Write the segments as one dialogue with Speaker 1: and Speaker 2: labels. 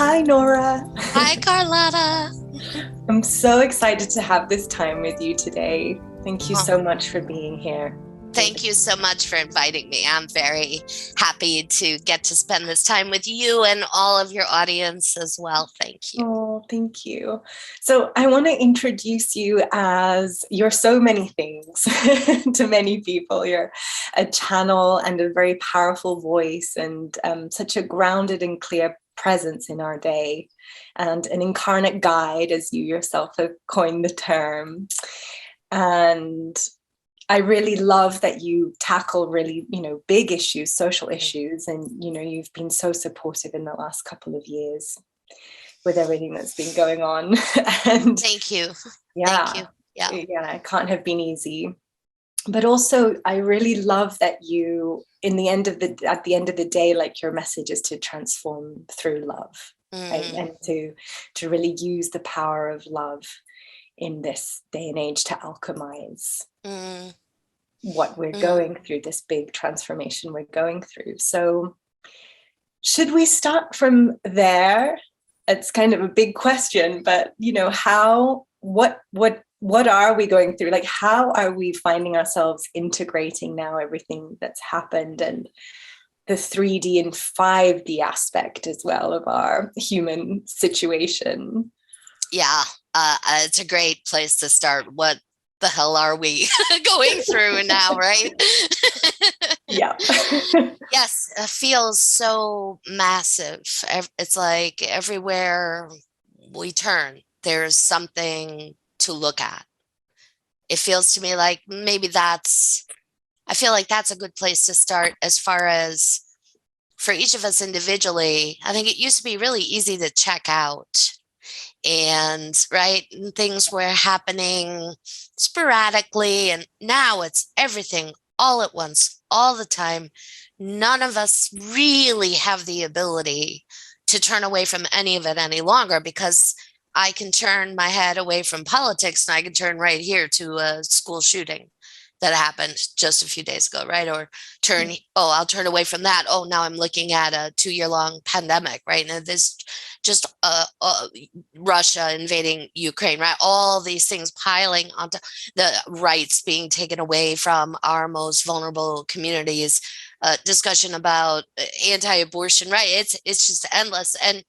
Speaker 1: Hi, Nora.
Speaker 2: Hi, Carlotta.
Speaker 1: I'm so excited to have this time with you today. Thank you so much for being here.
Speaker 2: Thank you so much for inviting me. I'm very happy to get to spend this time with you and all of your audience as well. Thank you.
Speaker 1: Oh, thank you. So I want to introduce you as you're so many things to many people. You're a channel and a very powerful voice and such a grounded and clear presence in our day, and an incarnate guide, as you yourself have coined the term. And I really love that you tackle really, big issues, social issues, and, you've been so supportive in the last couple of years with everything that's been going on. And
Speaker 2: thank you.
Speaker 1: Yeah,
Speaker 2: thank you.
Speaker 1: Yeah, it can't have been easy. But also, I really love that you, at the end of the day, like, your message is to transform through love, right? And to really use the power of love in this day and age to alchemize what we're going through, this big transformation we're going through. So should we start from there? It's kind of a big question, but what are we going through? Like, how are we finding ourselves integrating now everything that's happened, and the 3D and 5D aspect as well of our human situation?
Speaker 2: Yeah, it's a great place to start. What the hell are we going through now, right?
Speaker 1: Yeah.
Speaker 2: Yes, it feels so massive. It's like everywhere we turn, there's something to look at. It feels to me like maybe I feel like that's a good place to start as far as for each of us individually. I think it used to be really easy to check out. And things were happening sporadically, and now it's everything all at once, all the time. None of us really have the ability to turn away from any of it any longer, because I can turn my head away from politics and I can turn right here to a school shooting that happened just a few days ago, right? Or I'll turn away from that. Oh, now I'm looking at a 2-year-long pandemic, right? And there's just Russia invading Ukraine, right? All these things piling onto the rights being taken away from our most vulnerable communities. Discussion about anti-abortion, right? It's just endless, and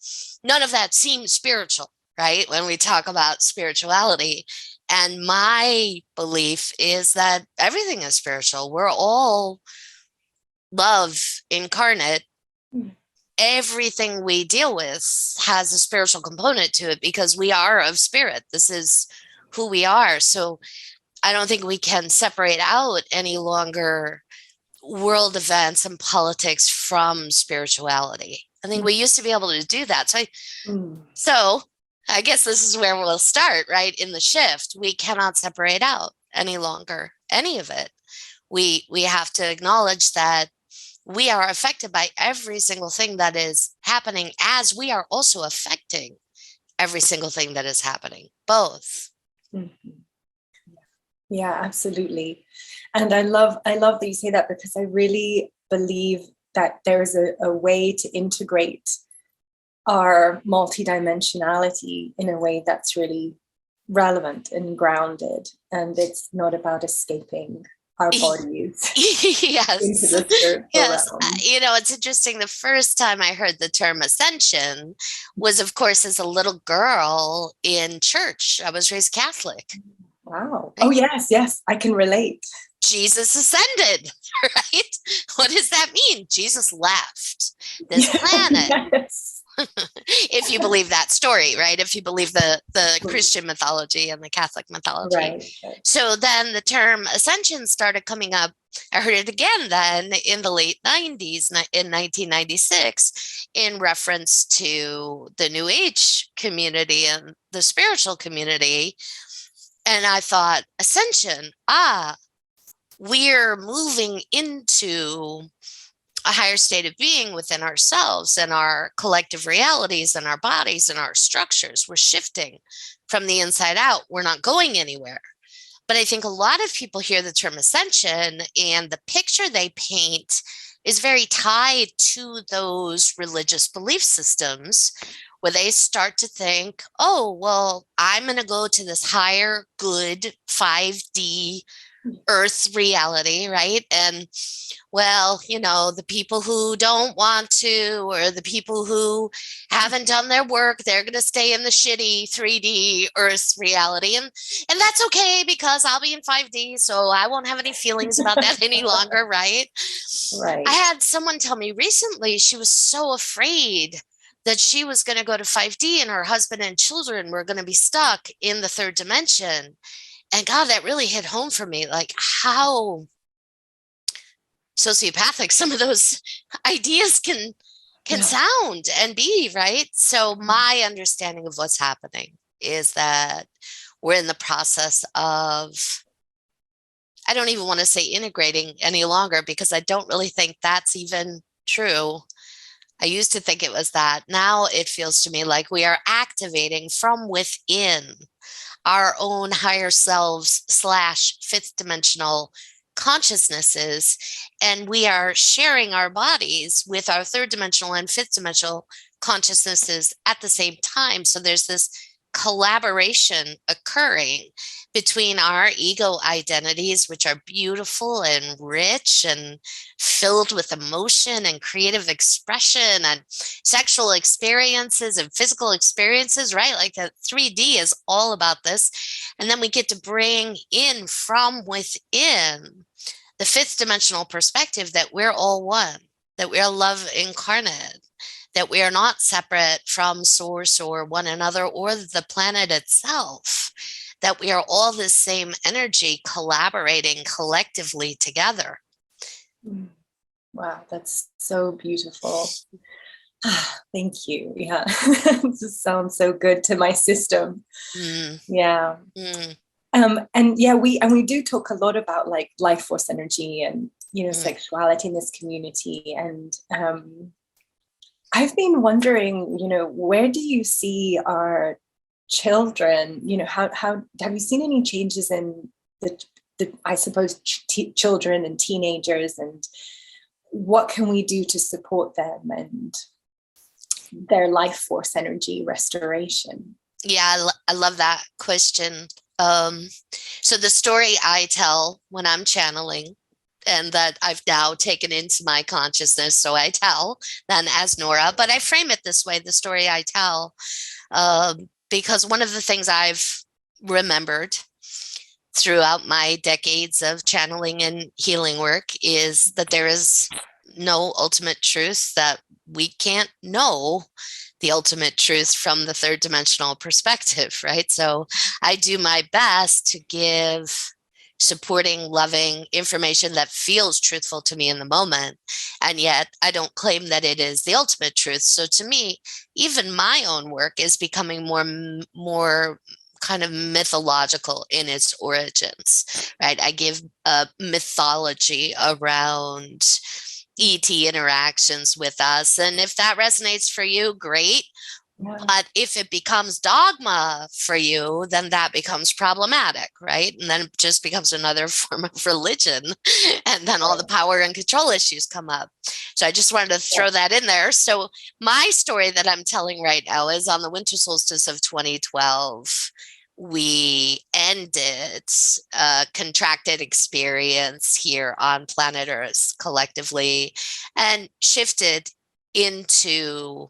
Speaker 2: none of that seems spiritual, right? When we talk about spirituality. And my belief is that everything is spiritual. We're all love incarnate. Everything we deal with has a spiritual component to it because we are of spirit. This is who we are. So I don't think we can separate out any longer world events and politics from spirituality. I think we used to be able to do that. So I guess this is where we'll start, right? In the shift, we cannot separate out any longer any of it. We have to acknowledge that we are affected by every single thing that is happening, as we are also affecting every single thing that is happening, both.
Speaker 1: Yeah, absolutely. And I love that you say that, because I really believe that there's a way to integrate our multidimensionality in a way that's really relevant and grounded, and it's not about escaping our bodies.
Speaker 2: Yes.
Speaker 1: Into the spiritual realm.
Speaker 2: It's interesting. The first time I heard the term ascension was, of course, as a little girl in church. I was raised Catholic.
Speaker 1: Wow. Oh, yes, I can relate.
Speaker 2: Jesus ascended, right? What does that mean? Jesus left this planet.
Speaker 1: Yes.
Speaker 2: If you believe that story, right? If you believe the Christian mythology and the Catholic mythology.
Speaker 1: Right.
Speaker 2: So then the term ascension started coming up. I heard it again then in the late 90s, in 1996, in reference to the New Age community and the spiritual community. And I thought, ascension, we're moving into a higher state of being within ourselves and our collective realities and our bodies and our structures. We're shifting from the inside out. We're not going anywhere. But I think a lot of people hear the term ascension, and the picture they paint is very tied to those religious belief systems where they start to think, oh, well, I'm going to go to this higher, good 5D Earth reality, right? And well, you know, the people who don't want to, or the people who haven't done their work, they're going to stay in the shitty 3D Earth reality. And that's okay, because I'll be in 5D, so I won't have any feelings about that any longer, right?
Speaker 1: Right.
Speaker 2: I had someone tell me recently she was so afraid that she was going to go to 5D and her husband and children were going to be stuck in the third dimension. And God, that really hit home for me, like how sociopathic some of those ideas can sound and be, right? So my understanding of what's happening is that we're in the process of, I don't even want to say integrating any longer, because I don't really think that's even true. I used to think it was that. Now it feels to me like we are activating from within our own higher selves / fifth dimensional consciousnesses, and we are sharing our bodies with our third dimensional and fifth dimensional consciousnesses at the same time. So there's this collaboration occurring between our ego identities, which are beautiful and rich and filled with emotion and creative expression and sexual experiences and physical experiences, right? Like the 3D is all about this. And then we get to bring in from within the fifth dimensional perspective that we're all one, that we're love incarnate, that we are not separate from source or one another or the planet itself, that we are all the same energy collaborating collectively together.
Speaker 1: Wow, that's so beautiful. Thank you. Yeah, this sounds so good to my system. Yeah. And yeah, we do talk a lot about like life force energy and, you know, sexuality in this community. And I've been wondering, you know, where do you see our children, you know, how have you seen any changes in the I suppose children and teenagers, and what can we do to support them and their life force energy restoration?
Speaker 2: Yeah, I love that question. So the story I tell when I'm channeling, and that I've now taken into my consciousness, so I tell then as Nora, but I frame it this way, the story I tell, because one of the things I've remembered throughout my decades of channeling and healing work is that there is no ultimate truth, that we can't know the ultimate truth from the third dimensional perspective, right? So I do my best to give supporting, loving information that feels truthful to me in the moment. And yet I don't claim that it is the ultimate truth. So to me, even my own work is becoming more kind of mythological in its origins, right? I give a mythology around ET interactions with us. And if that resonates for you, great. Yeah. But if it becomes dogma for you, then that becomes problematic, right? And then it just becomes another form of religion. And then all the power and control issues come up. So I just wanted to throw that in there. So my story that I'm telling right now is on the winter solstice of 2012. We ended a contracted experience here on planet Earth collectively and shifted into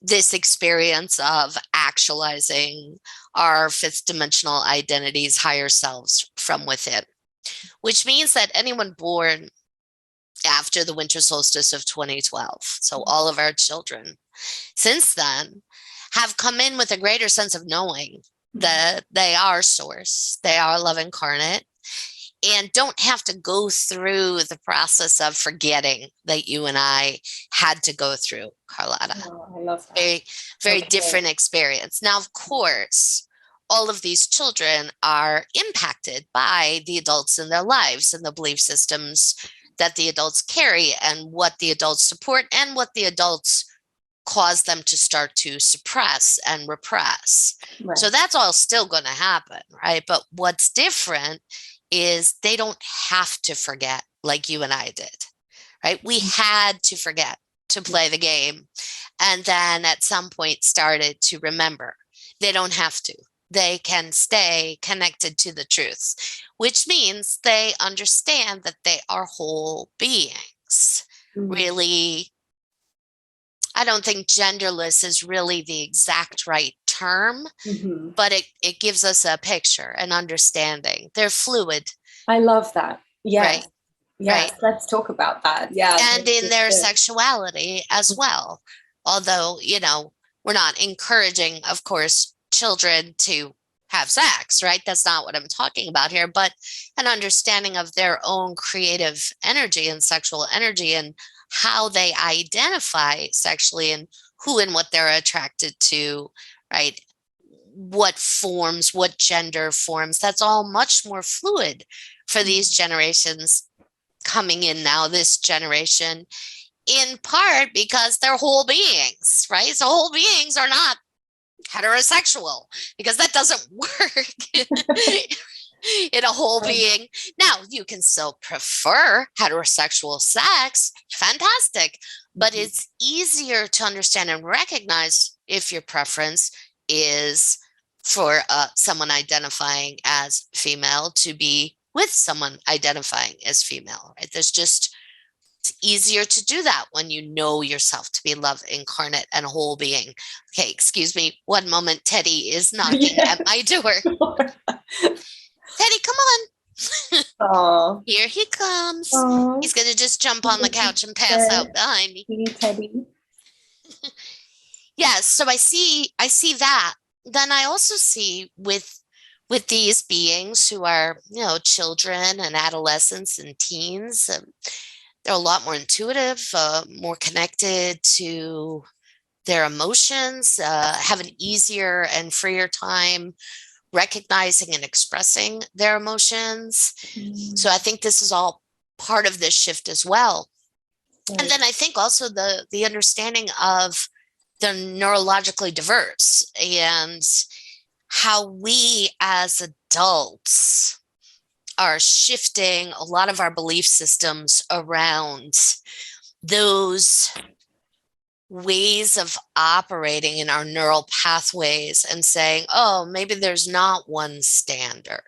Speaker 2: this experience of actualizing our fifth dimensional identities, higher selves from within, which means that anyone born after the winter solstice of 2012, so all of our children since then, have come in with a greater sense of knowing that they are source, they are love incarnate, and don't have to go through the process of forgetting that you and I had to go through, Carlotta.
Speaker 1: Oh, I love that.
Speaker 2: Very different experience. Now, of course, all of these children are impacted by the adults in their lives and the belief systems that the adults carry and what the adults support and what the adults cause them to start to suppress and repress. Right. So that's all still going to happen, right? But what's different is they don't have to forget like you and I did, right? We had to forget to play the game. and then at some point started to remember. They don't have to. They can stay connected to the truths, which means they understand that they are whole beings. Really, I don't think genderless is really the exact right term, but it gives us a picture, an understanding. They're fluid.
Speaker 1: I love that. Yes.
Speaker 2: Right.
Speaker 1: Yes.
Speaker 2: Right.
Speaker 1: Let's talk about that. Yeah.
Speaker 2: And in their sexuality as well. Although, we're not encouraging, of course, children to have sex, right? That's not what I'm talking about here, but an understanding of their own creative energy and sexual energy and how they identify sexually and who and what they're attracted to, right? What forms, what gender forms, that's all much more fluid for these generations coming in now, this generation, in part because they're whole beings, right? So whole beings are not heterosexual because that doesn't work in a whole being. Now, you can still prefer heterosexual sex, fantastic, but it's easier to understand and recognize if your preference is for someone identifying as female to be with someone identifying as female, right? It's easier to do that when you know yourself to be love incarnate and whole being. Okay, excuse me. One moment. Teddy is knocking at my door. Teddy, come on. Here he comes. Aww. He's going to just jump on the couch and pass out behind me.
Speaker 1: Teddy.
Speaker 2: Yes, so I see that. Then I also see with these beings who are, children and adolescents and teens, they're a lot more intuitive, more connected to their emotions, have an easier and freer time recognizing and expressing their emotions. So I think this is all part of this shift as well. Right. And then I think also the understanding of they're neurologically diverse and how we as adults are shifting a lot of our belief systems around those ways of operating in our neural pathways and saying, oh, maybe there's not one standard.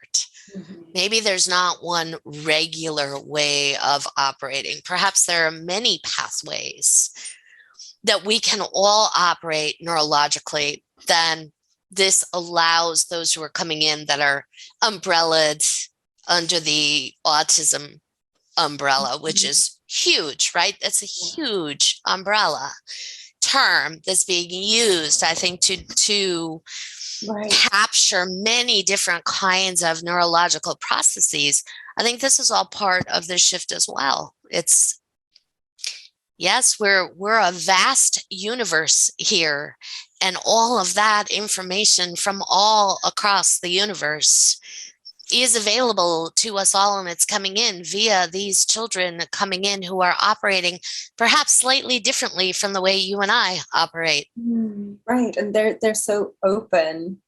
Speaker 2: Maybe there's not one regular way of operating. Perhaps there are many pathways that we can all operate neurologically. Then this allows those who are coming in that are umbrellaed under the autism umbrella, which is huge, right? That's a huge umbrella term that's being used, I think, to right. capture many different kinds of neurological processes. I think this is all part of the shift as well. It's, yes, we're a vast universe here, and all of that information from all across the universe is available to us all, and it's coming in via these children coming in who are operating perhaps slightly differently from the way you and I operate.
Speaker 1: Right, and they're so open,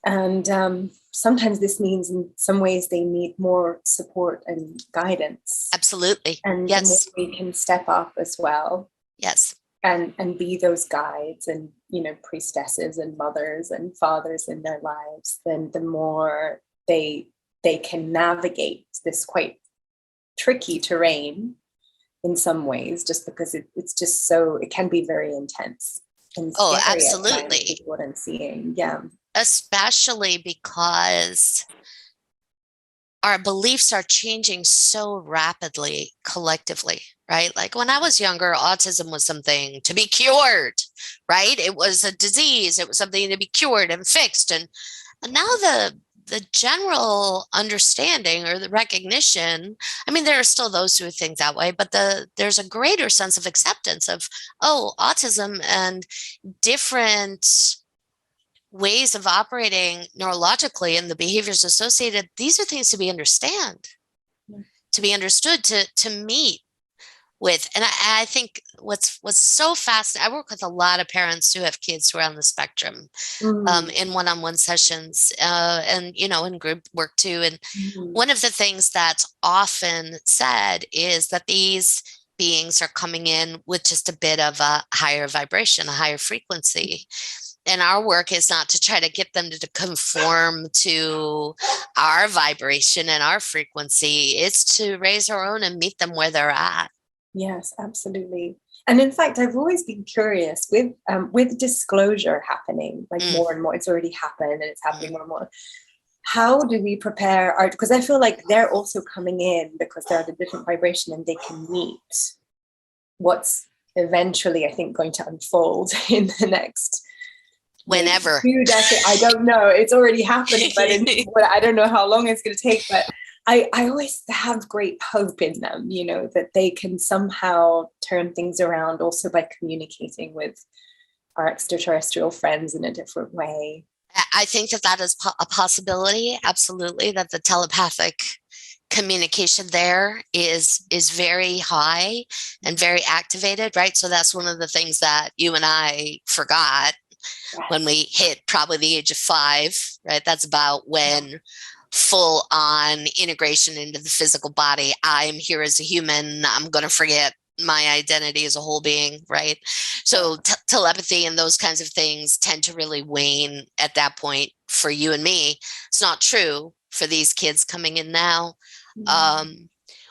Speaker 1: and sometimes this means in some ways they need more support and guidance.
Speaker 2: Absolutely.
Speaker 1: And
Speaker 2: yes,
Speaker 1: the more we can step up as well.
Speaker 2: Yes.
Speaker 1: And be those guides and, priestesses and mothers and fathers in their lives, then the more they can navigate this quite tricky terrain in some ways, just because it's just so, it can be very intense. And
Speaker 2: absolutely.
Speaker 1: Is what I'm seeing. Yeah.
Speaker 2: Especially because our beliefs are changing so rapidly collectively, right? Like when I was younger, autism was something to be cured, right? It was a disease. It was something to be cured and fixed. And now the general understanding or the recognition, I mean, there are still those who think that way, but there's a greater sense of acceptance of, autism and different ways of operating neurologically and the behaviors associated. These are things to be understood, to meet with. And I think what's so fascinating, I work with a lot of parents who have kids who are on the spectrum in one-on-one sessions and, in group work too. And one of the things that's often said is that these beings are coming in with just a bit of a higher vibration, a higher frequency. And our work is not to try to get them to conform to our vibration and our frequency. It's to raise our own and meet them where they're at.
Speaker 1: Yes, absolutely. And in fact, I've always been curious with disclosure happening, like more and more. It's already happened, and it's happening more and more. How do we prepare our? Because I feel like they're also coming in because they're at a different vibration, and they can meet what's eventually, I think, going to unfold in the next
Speaker 2: whenever
Speaker 1: 2 decades. I don't know. It's already happened, but I don't know how long it's going to take. But I always have great hope in them, you know, that they can somehow turn things around also by communicating with our extraterrestrial friends in a different way.
Speaker 2: I think that is a possibility. Absolutely. That the telepathic communication there is very high and very activated, right? So that's one of the things that you and I forgot when we hit probably the age of 5, right? That's about when full on integration into the physical body. I'm here as a human. I'm going to forget my identity as a whole being, right? So telepathy and those kinds of things tend to really wane at that point for you and me. It's not true for these kids coming in now,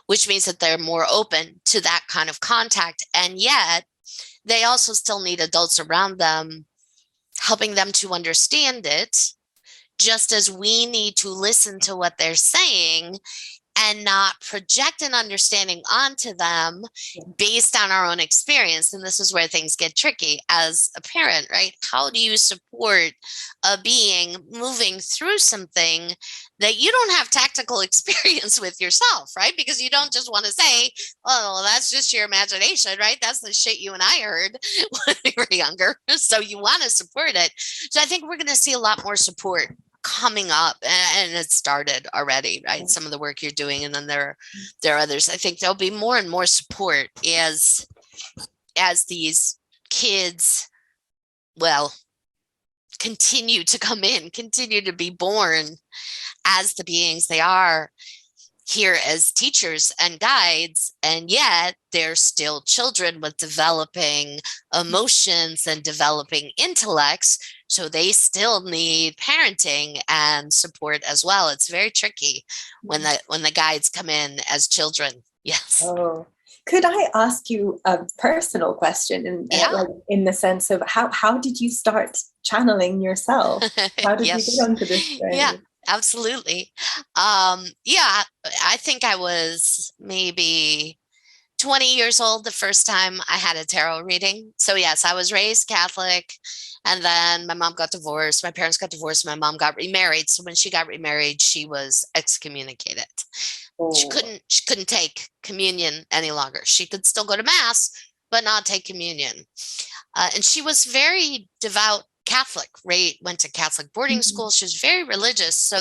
Speaker 2: which means that they're more open to that kind of contact. And yet they also still need adults around them helping them to understand it, just as we need to listen to what they're saying and not project an understanding onto them based on our own experience. And this is where things get tricky as a parent, right? How do you support a being moving through something that you don't have tactical experience with yourself, right? Because you don't just want to say, oh, that's just your imagination, right? That's the shit you and I heard when we were younger. So you want to support it. So I think we're going to see a lot more support coming up, and it started already, right? Some of the work you're doing, and then there are others. I think there'll be more and more support as these kids, well, continue to come in, continue to be born as the beings they are here as teachers and guides, and yet they're still children with developing emotions and developing intellects. So they still need parenting and support as well. It's very tricky when the guides come in as children. Yes.
Speaker 1: Oh, could I ask you a personal question? In the sense of how did you start channeling yourself? How did you get onto this journey?
Speaker 2: Yeah. Absolutely. I think I was maybe 20 years old the first time I had a tarot reading. So yes, I was raised Catholic, and then my mom got divorced. My parents got divorced. My mom got remarried. So when she got remarried, she was excommunicated. Oh. She couldn't take communion any longer. She could still go to mass, but not take communion. And she was very devout Catholic, right? Went to Catholic boarding school. She was very religious. So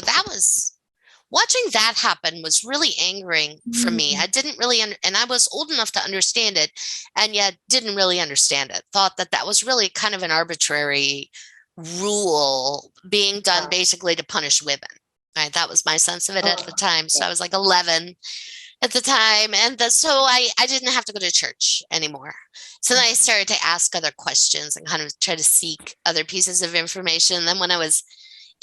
Speaker 2: watching that happen was really angering for me. I didn't really, and I was old enough to understand it, and yet didn't really understand it. Thought that was really kind of an arbitrary rule being done basically to punish women. Right? That was my sense of it at the time. So I was like 11 at the time. And so I didn't have to go to church anymore. So then I started to ask other questions and kind of try to seek other pieces of information. And then when I was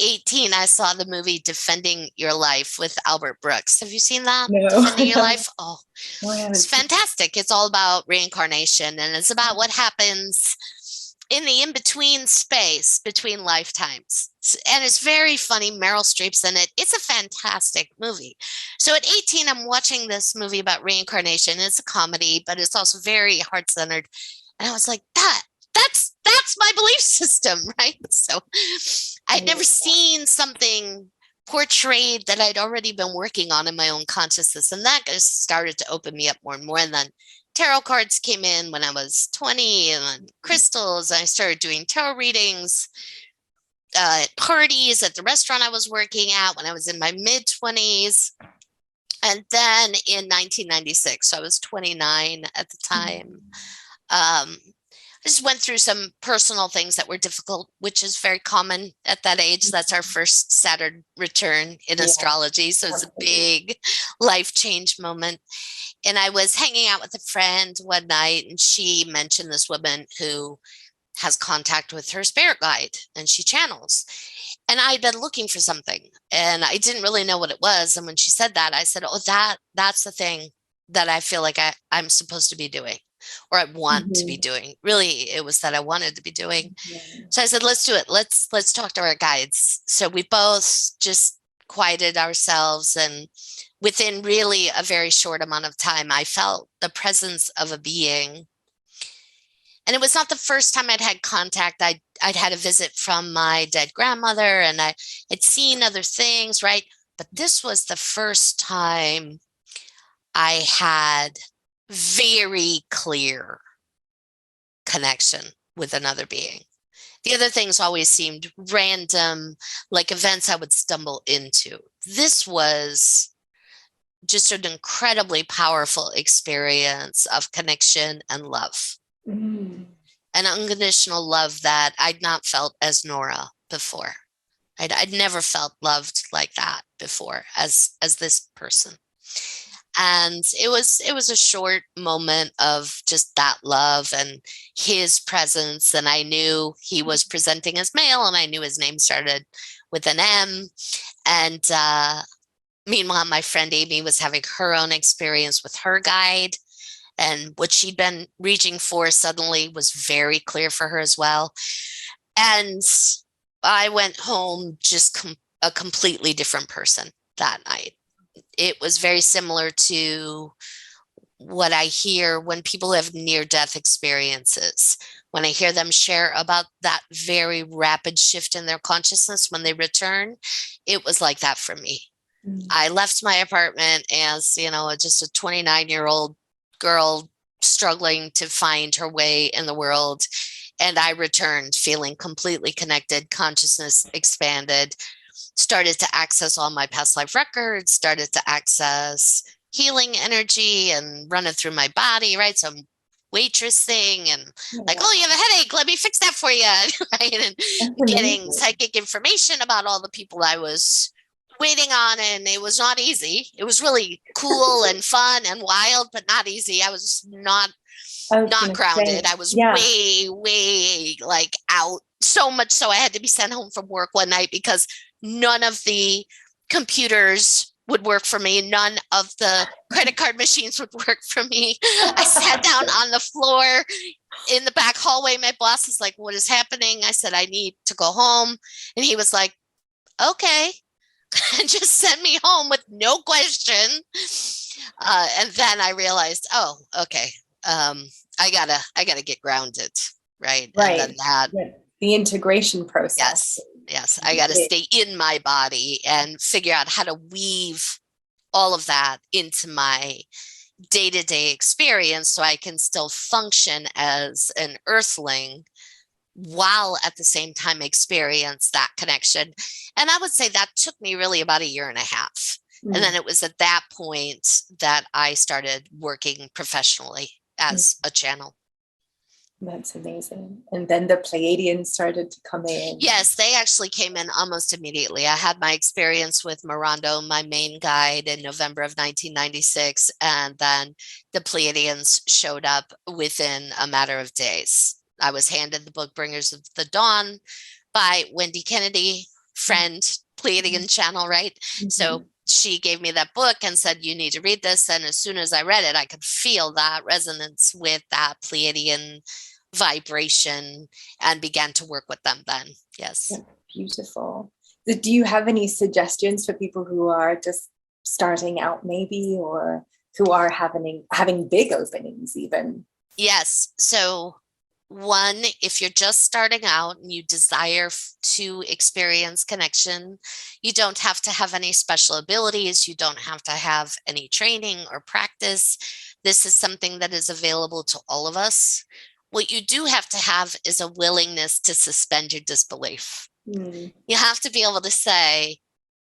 Speaker 2: 18, I saw the movie Defending Your Life with Albert Brooks. Have you seen that?
Speaker 1: No.
Speaker 2: Defending Your Life? Oh, it's fantastic. It's all about reincarnation, and it's about what happens in the in-between space between lifetimes. And it's very funny. Meryl Streep's in it. It's a fantastic movie. So at 18, I'm watching this movie about reincarnation. It's a comedy, but it's also very heart-centered. And I was like, that's my belief system, right? So I'd never seen something portrayed that I'd already been working on in my own consciousness. And that just started to open me up more and more. And then tarot cards came in when I was 20, and then crystals. I started doing tarot readings at parties at the restaurant I was working at when I was in my mid-20s. And then in 1996, so I was 29 at the time, I just went through some personal things that were difficult, which is very common at that age. That's our first Saturn return in astrology. So it's a big life change moment. And I was hanging out with a friend one night, and she mentioned this woman who has contact with her spirit guide, and she channels. And I'd been looking for something, and I didn't really know what it was. And when she said that, I said, oh, that's the thing that I feel like I'm supposed to be doing, or I want to be doing. Really, it was that I wanted to be doing. So I said, let's do it. Let's talk to our guides. So we both just quieted ourselves, and within really a very short amount of time, I felt the presence of a being. And it was not the first time I'd had contact. I'd had a visit from my dead grandmother, and I had seen other things, right? But this was the first time I had very clear connection with another being. The other things always seemed random, like events I would stumble into. This was just an incredibly powerful experience of connection and love. An unconditional love that I'd not felt as Nora before. I'd never felt loved like that before as this person. And it was a short moment of just that love and his presence. And I knew he was presenting as male, and I knew his name started with an M. And meanwhile, my friend Amy was having her own experience with her guide. And what she'd been reaching for suddenly was very clear for her as well. And I went home just a completely different person that night. It was very similar to what I hear when people have near-death experiences. When I hear them share about that very rapid shift in their consciousness when they return, it was like that for me. I left my apartment as, just a 29-year-old girl struggling to find her way in the world. And I returned feeling completely connected, consciousness expanded, started to access all my past life records, started to access healing energy and run it through my body, right? So I'm waitressing and like, oh, you have a headache, let me fix that for you. Right? And getting psychic information about all the people I was waiting on, and it was not easy. It was really cool and fun and wild, but not easy. I was not grounded. I was way like out, so much so I had to be sent home from work one night because none of the computers would work for me. None of the credit card machines would work for me. I sat down on the floor in the back hallway. My boss was like, what is happening? I said, I need to go home. And he was like, okay. And just sent me home with no question. And then I realized, oh, okay, I gotta get grounded, right? And then that
Speaker 1: the integration process.
Speaker 2: Yes, I gotta stay in my body and figure out how to weave all of that into my day-to-day experience so I can still function as an earthling while at the same time experience that connection. And I would say that took me really about a year and a half. And then it was at that point that I started working professionally as a channel.
Speaker 1: That's amazing. And then the Pleiadians started to come in.
Speaker 2: Yes, they actually came in almost immediately. I had my experience with Mirando, my main guide, in November of 1996. And then the Pleiadians showed up within a matter of days. I was handed the book Bringers of the Dawn by Wendy Kennedy, friend, Pleiadian channel, right? So she gave me that book and said, you need to read this. And as soon as I read it, I could feel that resonance with that Pleiadian vibration and began to work with them then. Yes.
Speaker 1: Yeah, beautiful. Do you have any suggestions for people who are just starting out maybe, or who are having big openings even?
Speaker 2: Yes. So one, if you're just starting out and you desire to experience connection, you don't have to have any special abilities. You don't have to have any training or practice. This is something that is available to all of us. What you do have to have is a willingness to suspend your disbelief. You have to be able to say,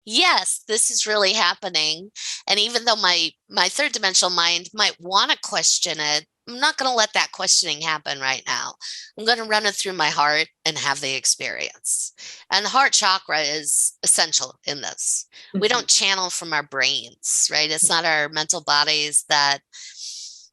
Speaker 2: yes, this is really happening. And even though my third dimensional mind might want to question it, I'm not going to let that questioning happen right now. I'm going to run it through my heart and have the experience. And the heart chakra is essential in this. We don't channel from our brains, right? It's not our mental bodies that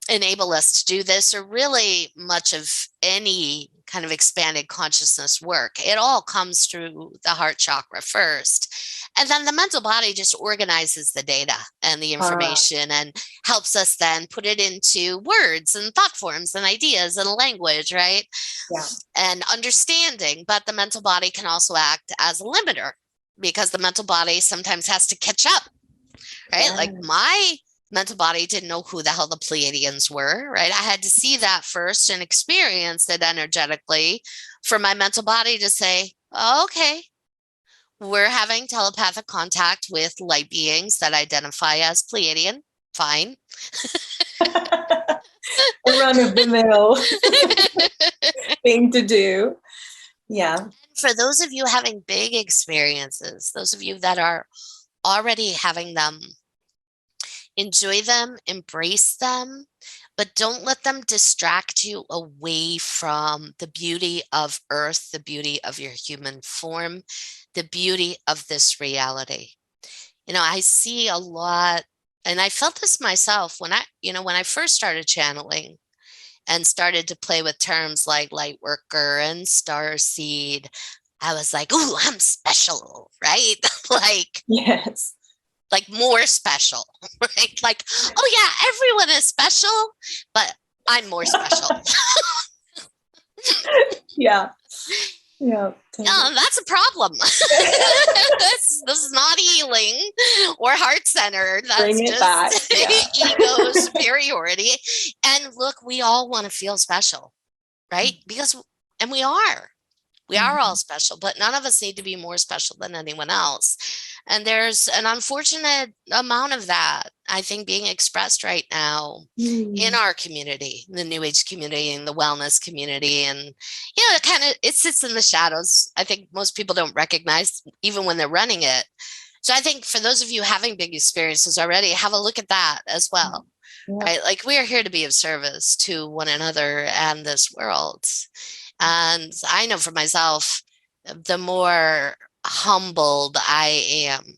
Speaker 2: enable us to do this, or really much of any kind of expanded consciousness work. It all comes through the heart chakra first. And then the mental body just organizes the data and the information and helps us then put it into words and thought forms and ideas and language, right?
Speaker 1: Yeah.
Speaker 2: And understanding. But the mental body can also act as a limiter, because the mental body sometimes has to catch up, right?
Speaker 1: Yeah.
Speaker 2: Like my mental body didn't know who the hell the Pleiadians were, right? I had to see that first and experience it energetically for my mental body to say, oh, okay, we're having telepathic contact with light beings that identify as Pleiadian. Fine.
Speaker 1: A run of the mill thing to do. Yeah.
Speaker 2: For those of you having big experiences, those of you that are already having them, enjoy them, embrace them, but don't let them distract you away from the beauty of Earth, the beauty of your human form, the beauty of this reality. You know, I see a lot, and I felt this myself when I first started channeling and started to play with terms like light worker and star seed. I was like, "Ooh, I'm special," right?
Speaker 1: Yes.
Speaker 2: Like more special, right? Like, oh yeah, everyone is special, but I'm more special.
Speaker 1: Yeah. Yeah.
Speaker 2: No, that's a problem. this is not healing or heart-centered. That's
Speaker 1: Bring it back.
Speaker 2: just
Speaker 1: Yeah.
Speaker 2: ego superiority. And look, we all want to feel special, right? And we are. We are all special, but none of us need to be more special than anyone else. And there's an unfortunate amount of that, I think, being expressed right now in our community, the New Age community and the wellness community. And, it sits in the shadows. I think most people don't recognize even when they're running it. So I think for those of you having big experiences already, have a look at that as well.
Speaker 1: Yeah.
Speaker 2: Right? Like, we are here to be of service to one another and this world. And I know for myself, the more humbled I am,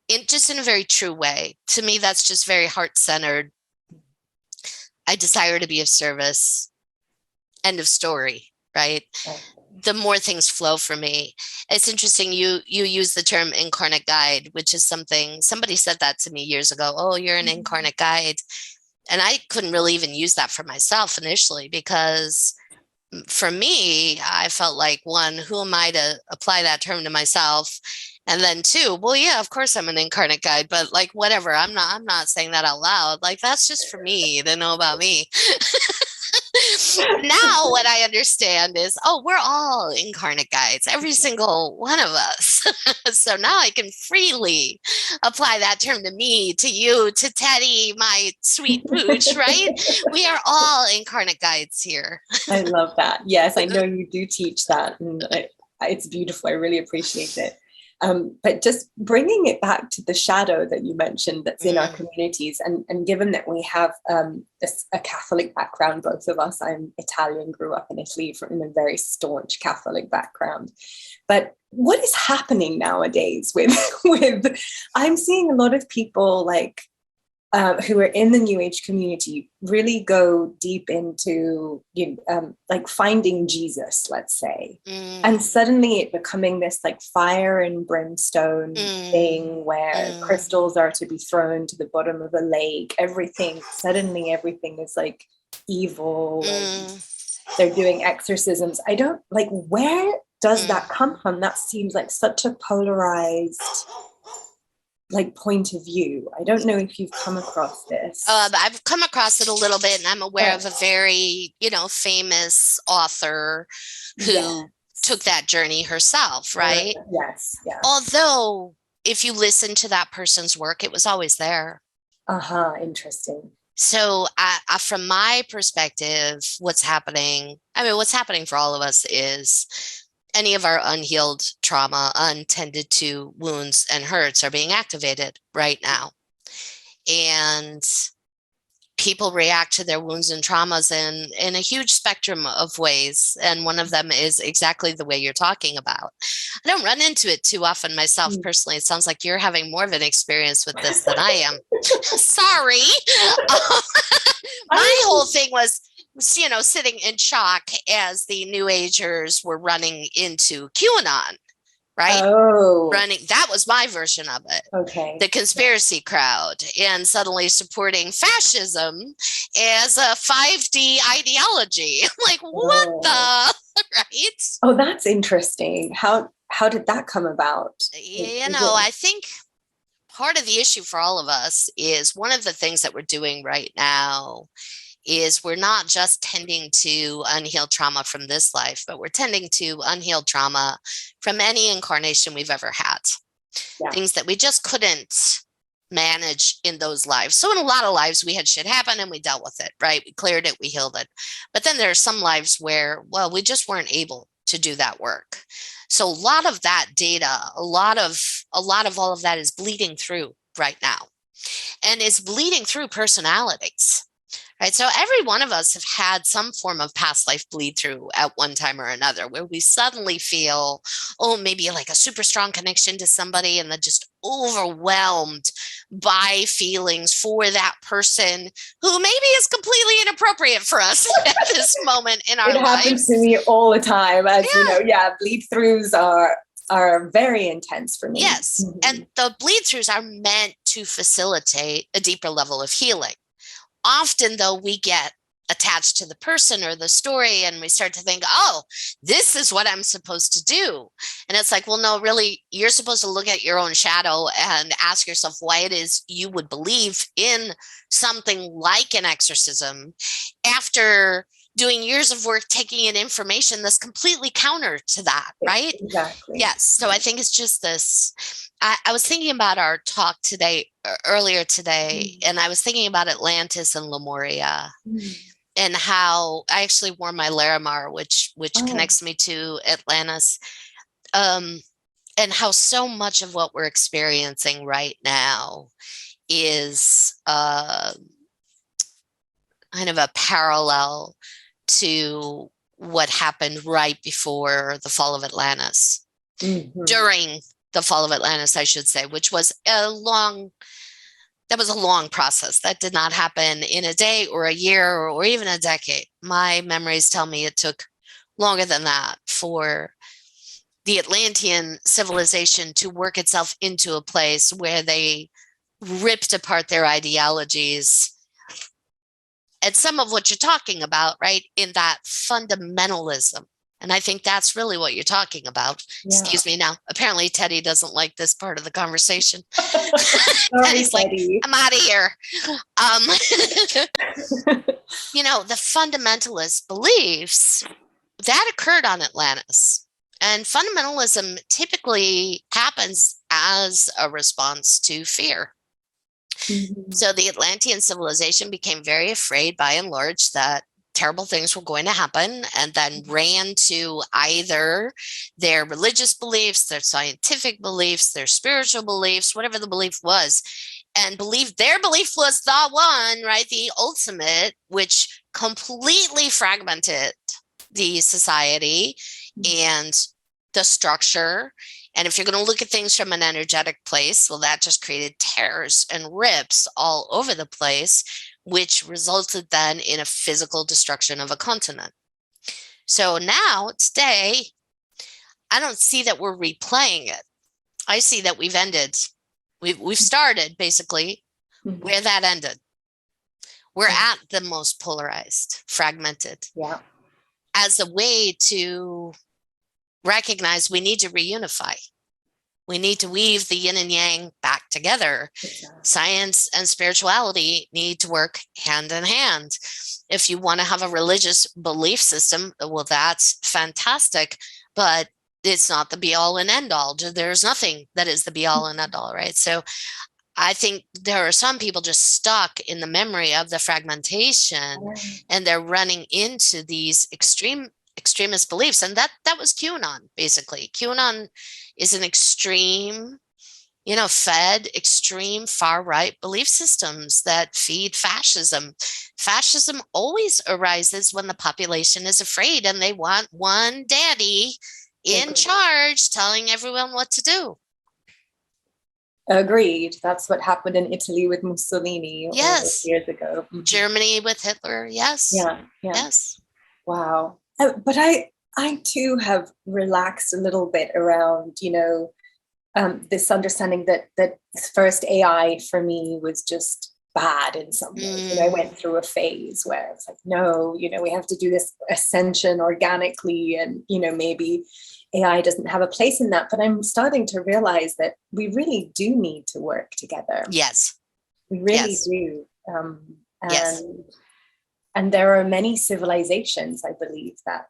Speaker 2: in a very true way. To me, that's just very heart-centered. I desire to be of service. End of story, right? The more things flow for me. It's interesting, you use the term incarnate guide, which is something, somebody said that to me years ago. Oh, you're an incarnate guide. And I couldn't really even use that for myself initially, because for me, I felt like, one, who am I to apply that term to myself? And then two, well, yeah, of course I'm an incarnate guide, but like, whatever, I'm not saying that out loud. Like, that's just for me to know about me. Now what I understand is, oh, we're all incarnate guides, every single one of us. So now I can freely apply that term to me, to you, to Teddy, my sweet pooch, right? We are all incarnate guides here.
Speaker 1: I love that. Yes, I know you do teach that, and it's beautiful. I really appreciate it. But just bringing it back to the shadow that you mentioned that's in our communities, and given that we have a Catholic background, both of us, I'm Italian, grew up in Italy in a very staunch Catholic background. But what is happening nowadays with I'm seeing a lot of people who are in the New Age community really go deep into finding Jesus, let's say, and suddenly it becoming this like fire and brimstone thing where crystals are to be thrown to the bottom of a lake. Suddenly everything is like evil, and they're doing exorcisms. I don't like, where does that come from? That seems like such a polarized point of view. I don't know if you've come across this.
Speaker 2: I've come across it a little bit, and I'm aware of a very, famous author who took that journey herself, right?
Speaker 1: Yes.
Speaker 2: Although, if you listen to that person's work, it was always there.
Speaker 1: Interesting.
Speaker 2: So from my perspective, what's happening for all of us is any of our unhealed trauma, untended to wounds and hurts are being activated right now. And people react to their wounds and traumas in a huge spectrum of ways. And one of them is exactly the way you're talking about. I don't run into it too often myself personally. It sounds like you're having more of an experience with this than I am. Sorry. My whole thing was, sitting in shock as the New Agers were running into QAnon. Right?
Speaker 1: Oh.
Speaker 2: Running. That was my version of it.
Speaker 1: Okay.
Speaker 2: The conspiracy crowd, and suddenly supporting fascism as a 5D ideology. Like, what the? Right?
Speaker 1: Oh, that's interesting. How did that come about?
Speaker 2: I think part of the issue for all of us is one of the things that we're doing right now is we're not just tending to unhealed trauma from this life, but we're tending to unhealed trauma from any incarnation we've ever had. Yeah. Things that we just couldn't manage in those lives. So in a lot of lives, we had shit happen and we dealt with it, right? We cleared it, we healed it. But then there are some lives where, well, we just weren't able to do that work. So a lot of that data, a lot of all of that is bleeding through right now. And it's bleeding through personalities. Right. So every one of us have had some form of past life bleed through at one time or another, where we suddenly feel, maybe like a super strong connection to somebody, and then just overwhelmed by feelings for that person who maybe is completely inappropriate for us at this moment in our lives. It
Speaker 1: happens to me all the time, as bleed throughs are very intense for me.
Speaker 2: Yes. Mm-hmm. And the bleed throughs are meant to facilitate a deeper level of healing. Often, though, we get attached to the person or the story, and we start to think, this is what I'm supposed to do. And it's like, well, no, really, you're supposed to look at your own shadow and ask yourself why it is you would believe in something like an exorcism after doing years of work taking in information that's completely counter to that, right?
Speaker 1: Exactly.
Speaker 2: Yes. So I think it's just this. I was thinking about our talk earlier today, and I was thinking about Atlantis and Lemuria, and how I actually wore my Larimar, which connects me to Atlantis, and how so much of what we're experiencing right now is kind of a parallel to what happened right before the fall of Atlantis, during the fall of Atlantis, I should say, which was a long process. That did not happen in a day or a year or even a decade. My memories tell me it took longer than that for the Atlantean civilization to work itself into a place where they ripped apart their ideologies. And some of what you're talking about, right, in that fundamentalism. And I think that's really what you're talking about. Yeah. Excuse me now. Apparently, Teddy doesn't like this part of the conversation. Teddy's like, I'm out of here. The fundamentalist beliefs, that occurred on Atlantis. And fundamentalism typically happens as a response to fear. Mm-hmm. So the Atlantean civilization became very afraid, by and large, that terrible things were going to happen, and then ran to either their religious beliefs, their scientific beliefs, their spiritual beliefs, whatever the belief was, and believed their belief was the one, right, the ultimate, which completely fragmented the society and the structure. And if you're going to look at things from an energetic place, well, that just created tears and rips all over the place, which resulted then in a physical destruction of a continent. So now, today, I don't see that we're replaying it. I see that we've ended. We've started, basically, where that ended. We're at the most polarized, fragmented.
Speaker 1: Yeah.
Speaker 2: As a way to recognize we need to reunify. We need to weave the yin and yang back together. Exactly. Science and spirituality need to work hand in hand. If you want to have a religious belief system, well, that's fantastic, but it's not the be all and end all. There's nothing that is the be all and end all, right? So I think there are some people just stuck in the memory of the fragmentation, and they're running into these extremist beliefs. And that was QAnon, basically. QAnon is an extreme fed extreme far-right belief systems that feed fascism. Fascism always arises when the population is afraid and they want one daddy in charge telling everyone what to do.
Speaker 1: Agreed. That's what happened in Italy with Mussolini years ago.
Speaker 2: Germany with Hitler. Yes.
Speaker 1: Yeah.
Speaker 2: Yes.
Speaker 1: Wow. But I too have relaxed a little bit around, this understanding that first AI for me was just bad in some ways. I went through a phase where it's like, no, we have to do this ascension organically, and maybe AI doesn't have a place in that. But I'm starting to realize that we really do need to work together.
Speaker 2: Yes,
Speaker 1: we really do. And there are many civilizations, I believe, that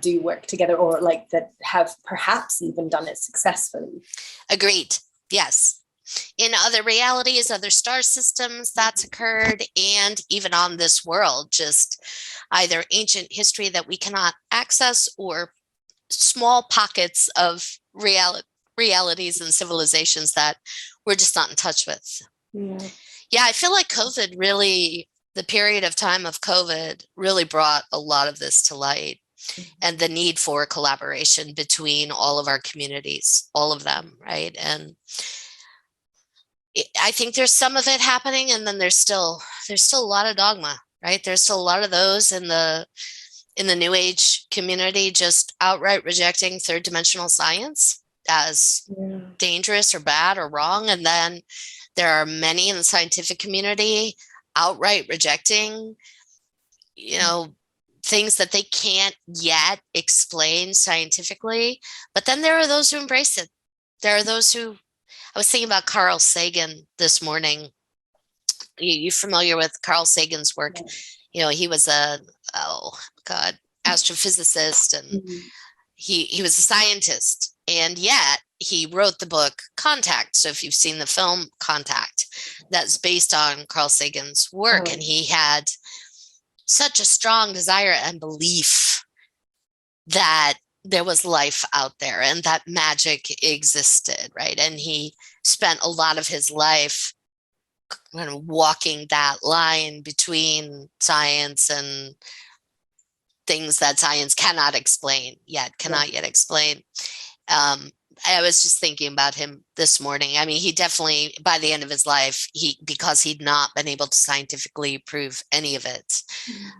Speaker 1: do work together, or like that have perhaps even done it successfully.
Speaker 2: Agreed. Yes. In other realities, other star systems, that's occurred, and even on this world, just either ancient history that we cannot access or small pockets of realities and civilizations that we're just not in touch with. Yeah, I feel like COVID really, the period of time of COVID really brought a lot of this to light. And the need for collaboration between all of our communities, all of them, right? And I think there's some of it happening, and then there's still a lot of dogma, right? There's still a lot of those in the New Age community just outright rejecting third dimensional science as dangerous or bad or wrong. And then there are many in the scientific community outright rejecting, things that they can't yet explain scientifically. But then there are those who embrace it. There are those who, I was thinking about Carl Sagan this morning. You familiar with Carl Sagan's work? He was astrophysicist, and he was a scientist, and yet he wrote the book Contact. So if you've seen the film Contact, that's based on Carl Sagan's work. And he had such a strong desire and belief that there was life out there and that magic existed, right? And he spent a lot of his life kind of walking that line between science and things that science cannot yet explain. I was just thinking about him this morning. I mean, he definitely, by the end of his life, because he'd not been able to scientifically prove any of it,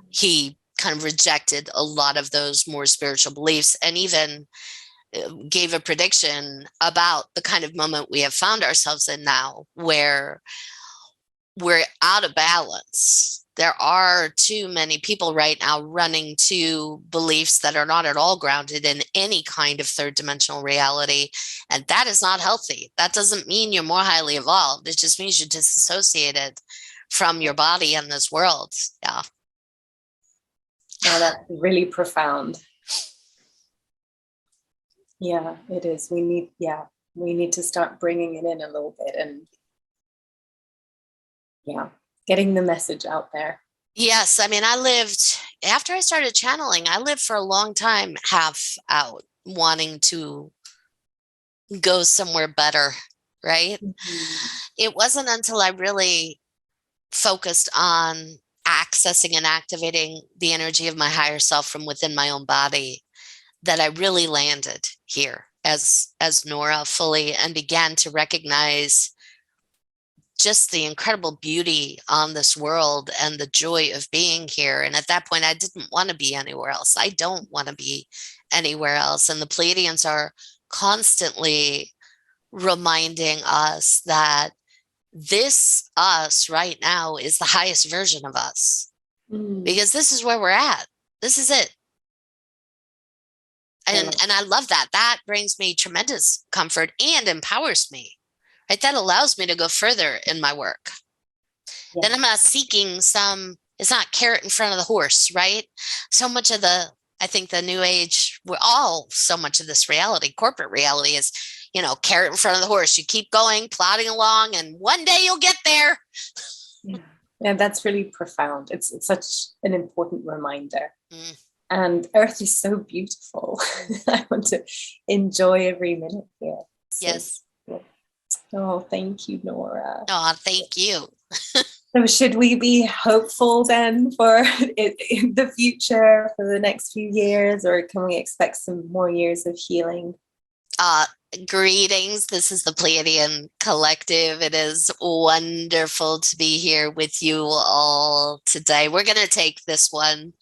Speaker 2: he kind of rejected a lot of those more spiritual beliefs, and even gave a prediction about the kind of moment we have found ourselves in now, where we're out of balance. There are too many people right now running to beliefs that are not at all grounded in any kind of third dimensional reality. And that is not healthy. That doesn't mean you're more highly evolved. It just means you're disassociated from your body and this world. Yeah.
Speaker 1: Oh, that's really profound. Yeah, it is. We need to start bringing it in a little bit, and getting the message out there.
Speaker 2: Yes. I mean, after I started channeling, I lived for a long time half out, wanting to go somewhere better, right? It wasn't until I really focused on accessing and activating the energy of my higher self from within my own body that I really landed here as Nora fully, and began to recognize just the incredible beauty on this world and the joy of being here. And at that point, I didn't want to be anywhere else. I don't want to be anywhere else. And the Pleiadians are constantly reminding us that this us right now is the highest version of us, because this is where we're at. This is it. And I love that. That brings me tremendous comfort and empowers me. Right? That allows me to go further in my work. Then I'm not seeking it's not carrot in front of the horse, right? So much of I think the New Age, so much of this reality, corporate reality, is, carrot in front of the horse. You keep going, plodding along, and one day you'll get there.
Speaker 1: Yeah, that's really profound. It's such an important reminder. And Earth is so beautiful. I want to enjoy every minute here.
Speaker 2: Yes.
Speaker 1: Oh, thank you, Nora.
Speaker 2: Oh, thank you.
Speaker 1: So should we be hopeful then for in the future, for the next few years, or can we expect some more years of healing?
Speaker 2: Greetings. This is the Pleiadian Collective. It is wonderful to be here with you all today. We're going to take this one.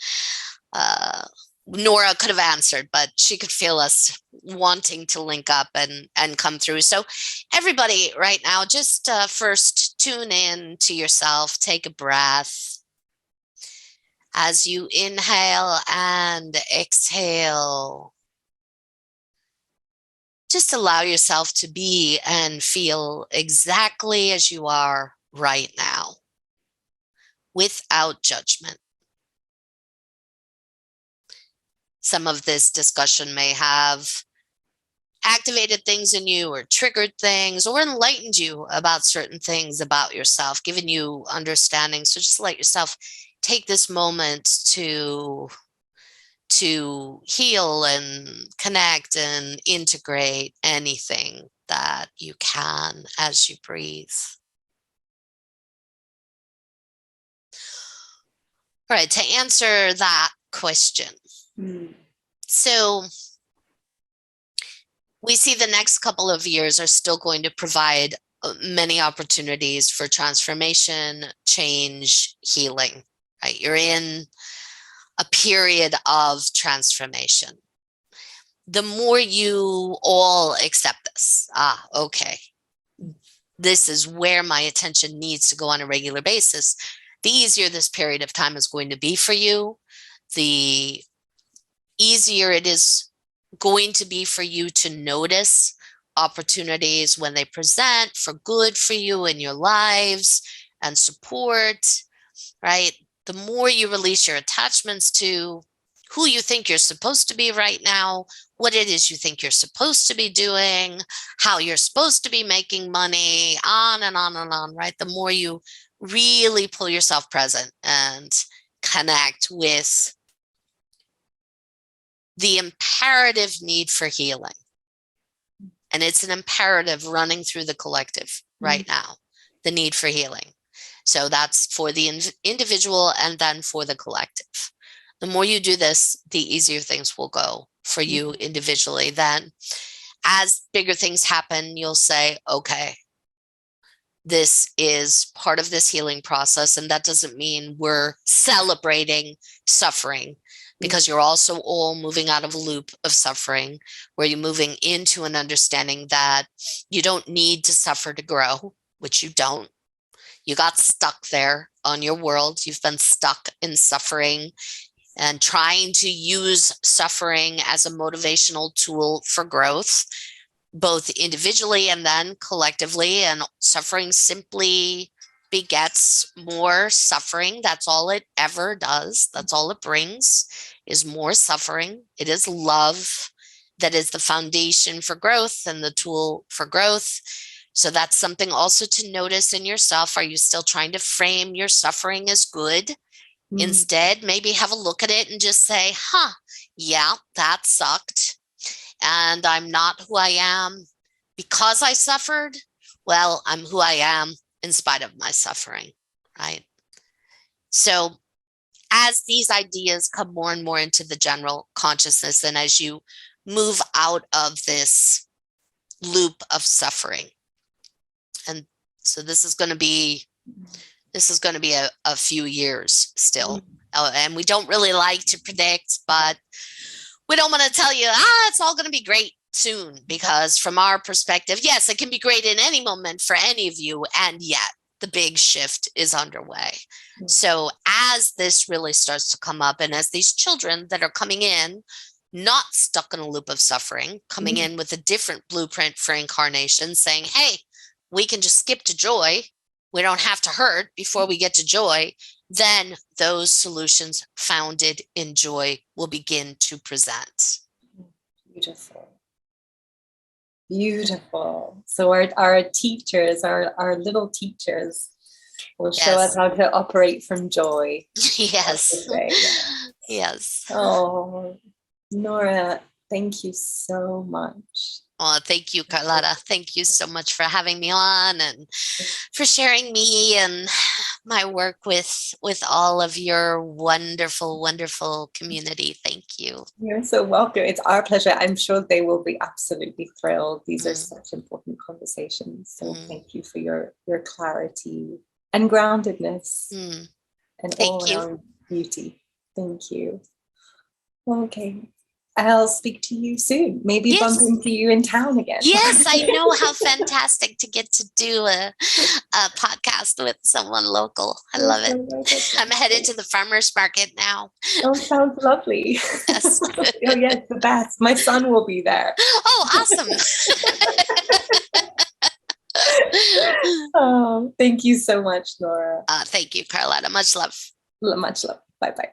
Speaker 2: Nora could have answered, but she could feel us wanting to link up and come through. So everybody right now, just first tune in to yourself, take a breath. As you inhale and exhale, just allow yourself to be and feel exactly as you are right now, without judgment. Some of this discussion may have activated things in you or triggered things or enlightened you about certain things about yourself, given you understanding. So just let yourself take this moment to heal and connect and integrate anything that you can as you breathe. All right, to answer that question. So we see the next couple of years are still going to provide many opportunities for transformation, change, healing, right? You're in a period of transformation. The more you all accept this, okay, this is where my attention needs to go on a regular basis, the easier this period of time is going to be for you, the easier it is going to be for you to notice opportunities when they present for good for you in your lives and support, right? The more you release your attachments to who you think you're supposed to be right now, what it is you think you're supposed to be doing, how you're supposed to be making money, on and on and on, right? The more you really pull yourself present and connect with the imperative need for healing. And it's an imperative running through the collective right now, the need for healing. So that's for the individual and then for the collective. The more you do this, the easier things will go for you individually. Then as bigger things happen, you'll say, okay, this is part of this healing process. And that doesn't mean we're celebrating suffering, because you're also all moving out of a loop of suffering where you're moving into an understanding that you don't need to suffer to grow, which you don't. You got stuck there on your world. You've been stuck in suffering and trying to use suffering as a motivational tool for growth, both individually and then collectively. And suffering simply begets more suffering. That's all it ever does. That's all it brings, is more suffering. It is love that is the foundation for growth and the tool for growth. So that's something also to notice in yourself. Are you still trying to frame your suffering as good? Instead, maybe have a look at it and just say, yeah, that sucked. And I'm not who I am because I suffered. Well, I'm who I am in spite of my suffering, right? So as these ideas come more and more into the general consciousness, and as you move out of this loop of suffering, and so this is going to be a few years still. And we don't really like to predict, but we don't want to tell you, it's all going to be great soon, because from our perspective, yes, it can be great in any moment for any of you. And yet the big shift is underway. So as this really starts to come up, and as these children that are coming in, not stuck in a loop of suffering, coming in with a different blueprint for incarnation, saying, hey, we can just skip to joy. We don't have to hurt before we get to joy. Then those solutions founded in joy will begin to present.
Speaker 1: Beautiful. Beautiful. So our teachers, our little teachers, will show us how to operate from joy.
Speaker 2: Yes. Yes.
Speaker 1: Oh, Nora, thank you so much.
Speaker 2: Oh, thank you, Carlotta. Thank you so much for having me on and for sharing me and my work with all of your wonderful, wonderful community. Thank you.
Speaker 1: You're so welcome. It's our pleasure. I'm sure they will be absolutely thrilled. These are such important conversations. So thank you for your clarity and groundedness and all around beauty. Thank you. Okay. I'll speak to you soon. Maybe bump into you in town again.
Speaker 2: Yes, I know. How fantastic to get to do a podcast with someone local. I love it. I'm headed to the farmer's market now.
Speaker 1: Oh, sounds lovely.
Speaker 2: Yes.
Speaker 1: Oh, yes, the best. My son will be there.
Speaker 2: Oh, awesome.
Speaker 1: Oh, thank you so much, Nora.
Speaker 2: Thank you, Carlotta. Much love.
Speaker 1: Much love. Bye-bye.